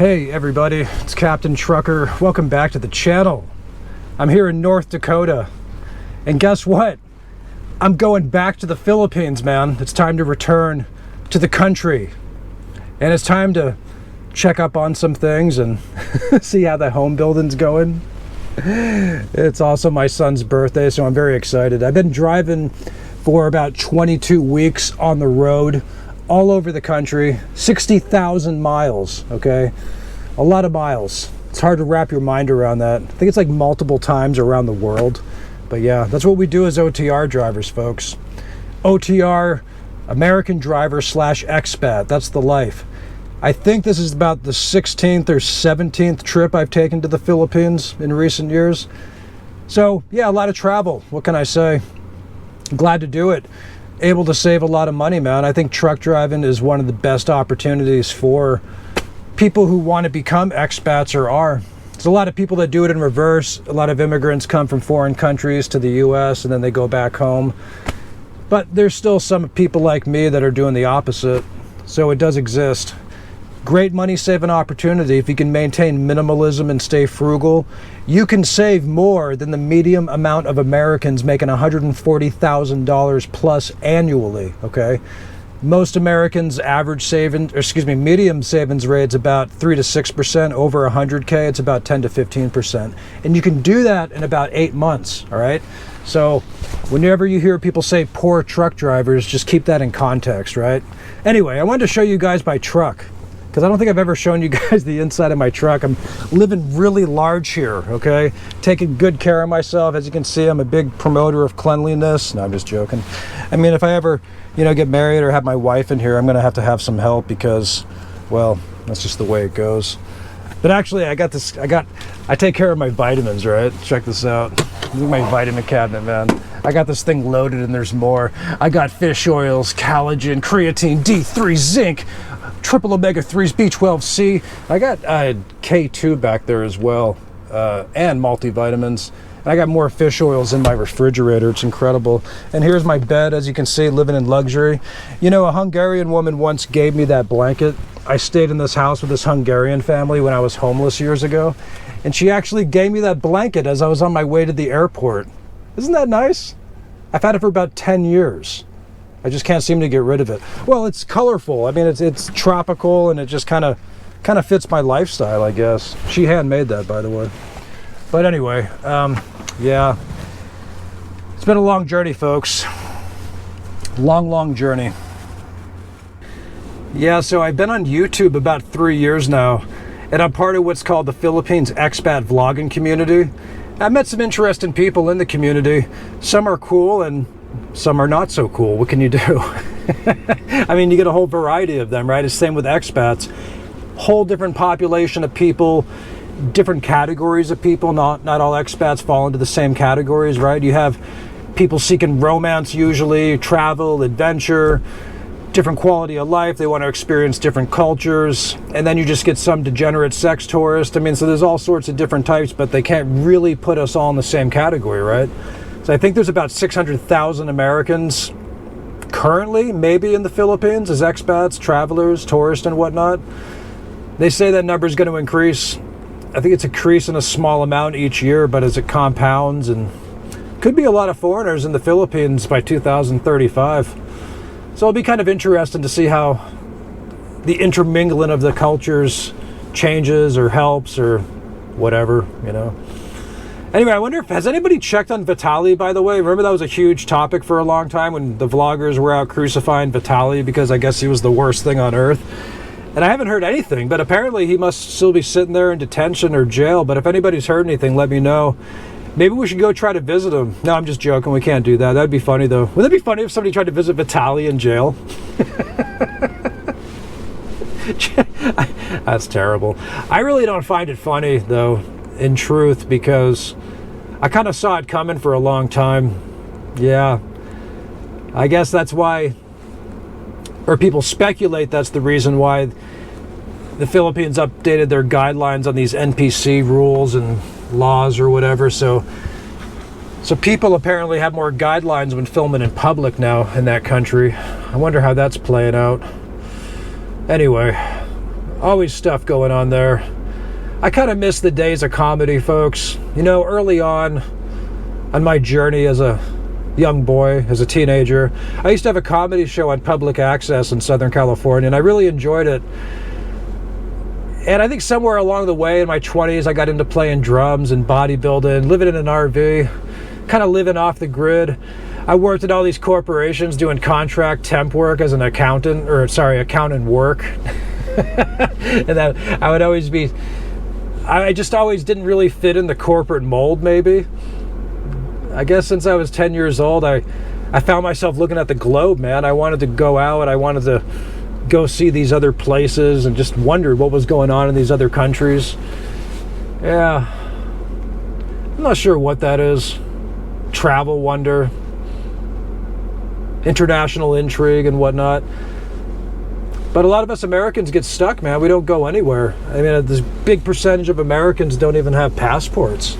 Hey everybody, it's Captain Trucker. Welcome back to the channel. I'm here in North Dakota, and guess what? I'm going back to the Philippines, man. It's time to return to the country, and it's time to check up on some things and see how the home building's going. It's also my son's birthday, so I'm very excited. I've been driving for about 22 weeks on the road all over the country, 60,000 miles, okay? A lot of miles. It's hard to wrap your mind around that. I think it's like multiple times around the world. But yeah, that's what we do as OTR drivers, folks. OTR, American driver / expat. That's the life. I think this is about the 16th or 17th trip I've taken to the Philippines in recent years. So yeah, a lot of travel. What can I say? Glad to do it. Able to save a lot of money, man. I think truck driving is one of the best opportunities for people who want to become expats or are. There's a lot of people that do it in reverse. A lot of immigrants come from foreign countries to the US and then they go back home. But there's still some people like me that are doing the opposite. So it does exist. Great money saving opportunity. If you can maintain minimalism and stay frugal, you can save more than the medium amount of Americans making $140,000 plus annually, okay? Most Americans average medium savings rate's about 3 to 6%. Over 100K, it's about 10 to 15%. And you can do that in about 8 months, all right? So whenever you hear people say poor truck drivers, just keep that in context, right? Anyway, I wanted to show you guys my truck, because I don't think I've ever shown you guys the inside of my truck. I'm living really large here, okay? Taking good care of myself. As you can see, I'm a big promoter of cleanliness. No, I'm just joking. I mean, if I ever, get married or have my wife in here, I'm gonna have some help because, well, that's just the way it goes. But actually, I take care of my vitamins, right? Check this out. This is my vitamin cabinet, man. I got this thing loaded and there's more. I got fish oils, collagen, creatine, D3, zinc, triple omega-3s, B12C. I got K2 back there as well, and multivitamins. And I got more fish oils in my refrigerator. It's incredible. And here's my bed, as you can see, living in luxury. A Hungarian woman once gave me that blanket. I stayed in this house with this Hungarian family when I was homeless years ago. And she actually gave me that blanket as I was on my way to the airport. Isn't that nice? I've had it for about 10 years. I just can't seem to get rid of it. Well, it's colorful. I mean, it's tropical and it just kind of fits my lifestyle, I guess. She handmade that, by the way. But anyway, yeah. It's been a long journey, folks. Long journey. Yeah, so I've been on YouTube about 3 years now, and I'm part of what's called the Philippines Expat vlogging community. I've met some interesting people in the community. Some are cool and some are not so cool. What can you do? I mean, you get a whole variety of them, right? It's the same with expats. Whole different population of people, different categories of people. Not all expats fall into the same categories, right? You have people seeking romance usually, travel, adventure, different quality of life. They want to experience different cultures. And then you just get some degenerate sex tourists. I mean, so there's all sorts of different types, but they can't really put us all in the same category, right? So I think there's about 600,000 Americans currently, maybe in the Philippines, as expats, travelers, tourists, and whatnot. They say that number is going to increase. I think it's increasing a small amount each year, but as it compounds, and could be a lot of foreigners in the Philippines by 2035. So it'll be kind of interesting to see how the intermingling of the cultures changes or helps or whatever, Anyway, I wonder has anybody checked on Vitali, by the way? Remember that was a huge topic for a long time when the vloggers were out crucifying Vitali because I guess he was the worst thing on earth. And I haven't heard anything, but apparently he must still be sitting there in detention or jail. But if anybody's heard anything, let me know. Maybe we should go try to visit him. No, I'm just joking. We can't do that. That'd be funny, though. Wouldn't it be funny if somebody tried to visit Vitali in jail? That's terrible. I really don't find it funny, though, in truth, because I kind of saw it coming for a long time. Yeah. I guess that's why, or people speculate that's the reason why the Philippines updated their guidelines on these NPC rules and laws or whatever. So people apparently have more guidelines when filming in public now in that country. I wonder how that's playing out. Anyway, Always stuff going on there. I kind of miss the days of comedy, folks. You know, early on my journey as a young boy, as a teenager, I used to have a comedy show on public access in Southern California, and I really enjoyed it. And I think somewhere along the way in my 20s, I got into playing drums and bodybuilding, living in an RV, kind of living off the grid. I worked at all these corporations doing contract temp work as an accountant work. And then I would always be, I just always didn't really fit in the corporate mold, maybe. I guess since I was 10 years old, I found myself looking at the globe, man. I wanted to go out. I wanted to go see these other places and just wondered what was going on in these other countries. Yeah. I'm not sure what that is. Travel wonder. International intrigue and whatnot. But a lot of us Americans get stuck, man. We don't go anywhere. I mean, this big percentage of Americans don't even have passports.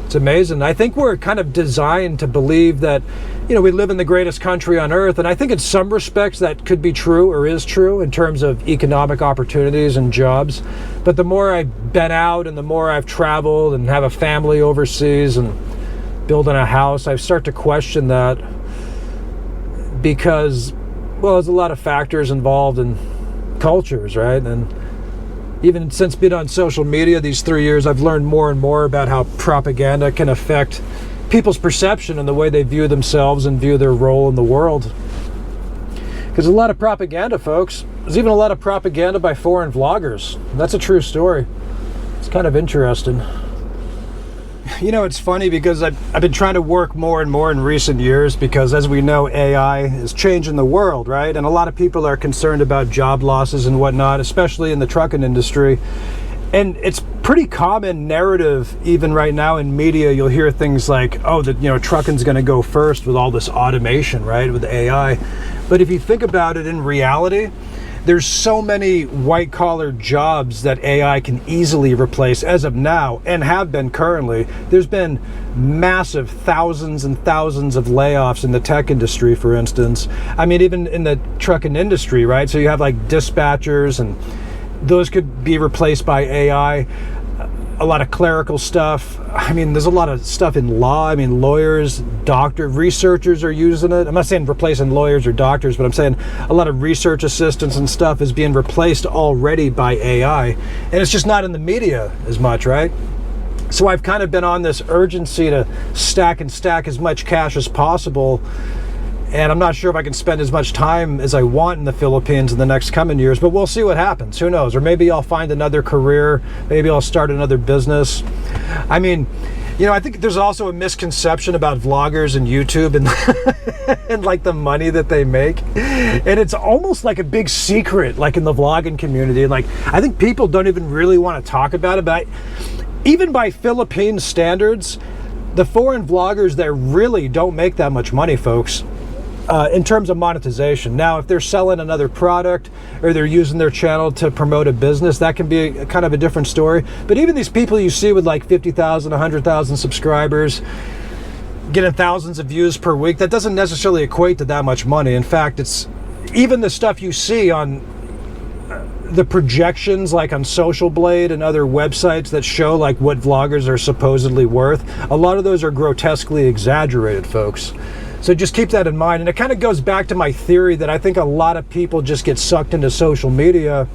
It's amazing. I think we're kind of designed to believe that, you know, we live in the greatest country on earth. And I think in some respects that could be true or is true in terms of economic opportunities and jobs. But the more I've been out and the more I've traveled and have a family overseas and building a house, I start to question that because, well, there's a lot of factors involved in cultures, right? And even since being on social media these 3 years, I've learned more and more about how propaganda can affect people's perception and the way they view themselves and view their role in the world. Because a lot of propaganda, folks. There's even a lot of propaganda by foreign vloggers. That's a true story. It's kind of interesting. You know, it's funny because I've been trying to work more and more in recent years because, as we know, AI is changing the world, right? And a lot of people are concerned about job losses and whatnot, especially in the trucking industry. And it's pretty common narrative, even right now in media, you'll hear things like, oh, that, you know, trucking's going to go first with all this automation, right, with AI. But if you think about it in reality, there's so many white-collar jobs that AI can easily replace as of now and have been currently. There's been massive thousands and thousands of layoffs in the tech industry, for instance. I mean, even in the trucking industry, right? So you have like dispatchers, and those could be replaced by AI. A lot of clerical stuff. I mean, there's a lot of stuff in law. I mean, lawyers, doctors, researchers are using it. I'm not saying replacing lawyers or doctors, but I'm saying a lot of research assistants and stuff is being replaced already by AI. And it's just not in the media as much, right? So I've kind of been on this urgency to stack as much cash as possible. And I'm not sure if I can spend as much time as I want in the Philippines in the next coming years, but we'll see what happens. Who knows? Or maybe I'll find another career. Maybe I'll start another business. I mean, you know, I think there's also a misconception about vloggers and YouTube and, and like the money that they make. And it's almost like a big secret, like in the vlogging community. Like, I think people don't even really want to talk about it, but even by Philippine standards, the foreign vloggers there really don't make that much money, folks. In terms of monetization. Now, if they're selling another product or they're using their channel to promote a business, that can be a kind of a different story. But even these people you see with like 50,000, 100,000 subscribers, getting thousands of views per week, that doesn't necessarily equate to that much money. In fact, it's even the stuff you see on the projections, like on Social Blade and other websites that show like what vloggers are supposedly worth. A lot of those are grotesquely exaggerated, folks. So just keep that in mind. And it kind of goes back to my theory that I think a lot of people just get sucked into social media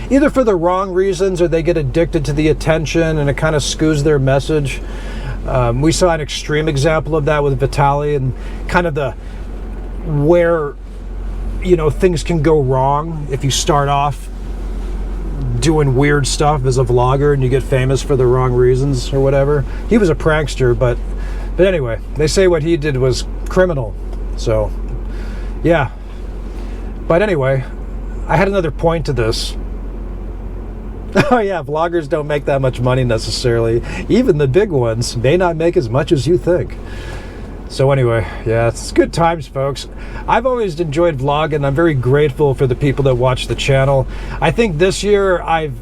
either for the wrong reasons or they get addicted to the attention and it kind of skews their message. We saw an extreme example of that with Vitali and kind of the where, you know, things can go wrong if you start off doing weird stuff as a vlogger and you get famous for the wrong reasons or whatever. He was a prankster, but anyway, they say what he did was criminal. So, yeah. But anyway, I had another point to this. Oh yeah, vloggers don't make that much money necessarily. Even the big ones may not make as much as you think. So anyway, yeah, it's good times, folks. I've always enjoyed vlogging. I'm very grateful for the people that watch the channel. I think this year I've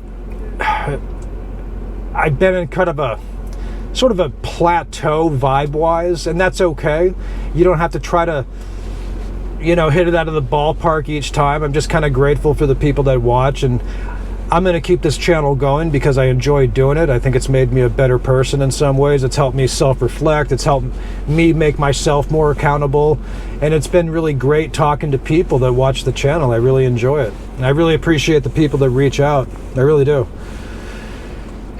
been in kind of a sort of a plateau vibe-wise, and that's okay. You don't have to try to, you know, hit it out of the ballpark each time. I'm just kind of grateful for the people that watch, and I'm going to keep this channel going because I enjoy doing it. I think it's made me a better person in some ways. It's helped me self-reflect. It's helped me make myself more accountable. And it's been really great talking to people that watch the channel. I really enjoy it. And I really appreciate the people that reach out. I really do.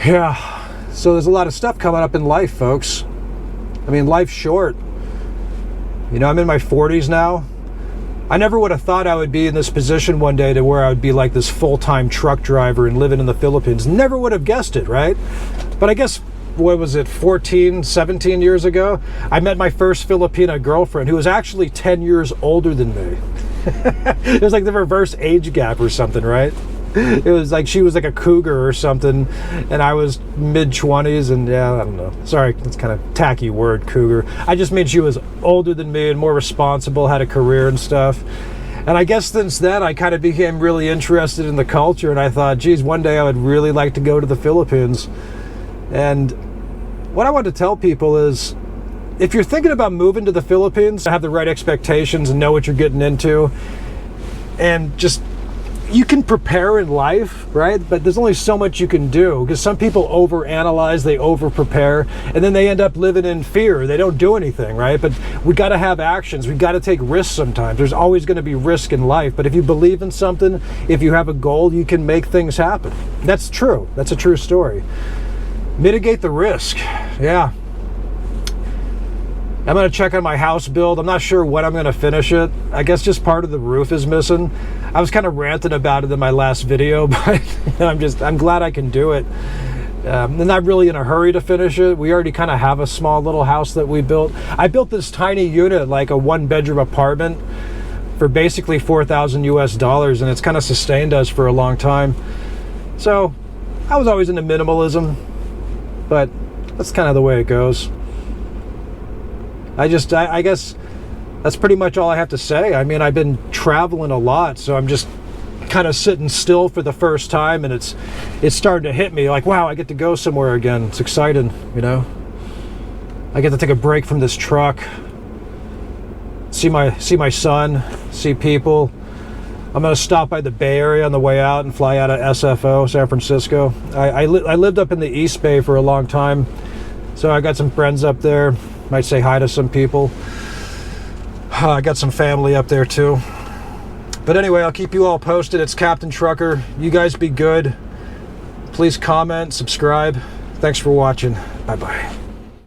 Yeah. So there's a lot of stuff coming up in life, folks. I mean, life's short. You know, I'm in my 40s now. I never would have thought I would be in this position one day to where I would be like this full-time truck driver and living in the Philippines. Never would have guessed it, right? But I guess, what was it, 14, 17 years ago? I met my first Filipina girlfriend who was actually 10 years older than me. It was like the reverse age gap or something, right? It was like she was like a cougar or something, and I was mid-20s, and yeah, I don't know. Sorry, that's kind of tacky word, cougar. I just mean she was older than me and more responsible, had a career and stuff. And I guess since then, I kind of became really interested in the culture, and I thought, geez, one day I would really like to go to the Philippines. And what I want to tell people is, if you're thinking about moving to the Philippines, have the right expectations and know what you're getting into, and just you can prepare in life, right? But there's only so much you can do, because some people overanalyze, they over-prepare, and then they end up living in fear. They don't do anything, right? But we got to have actions. We got to take risks sometimes. There's always going to be risk in life. But if you believe in something, if you have a goal, you can make things happen. That's true. That's a true story. Mitigate the risk. Yeah. I'm going to check on my house build. I'm not sure when I'm going to finish it. I guess just part of the roof is missing. I was kind of ranting about it in my last video, but I'm glad I can do it. I'm not really in a hurry to finish it. We already kind of have a small little house that we built. I built this tiny unit, like a 1-bedroom apartment, for basically $4,000 US, and it's kind of sustained us for a long time. So I was always into minimalism, but that's kind of the way it goes. I guess that's pretty much all I have to say. I mean, I've been traveling a lot, so I'm just kind of sitting still for the first time, and it's starting to hit me like, wow, I get to go somewhere again. It's exciting, you know. I get to take a break from this truck, see my son, see people. I'm going to stop by the Bay Area on the way out and fly out of SFO, San Francisco. I lived up in the East Bay for a long time, so I got some friends up there. Might say hi to some people. I got some family up there too. But anyway, I'll keep you all posted. It's Captain Trucker. You guys be good. Please comment, subscribe. Thanks for watching. Bye-bye.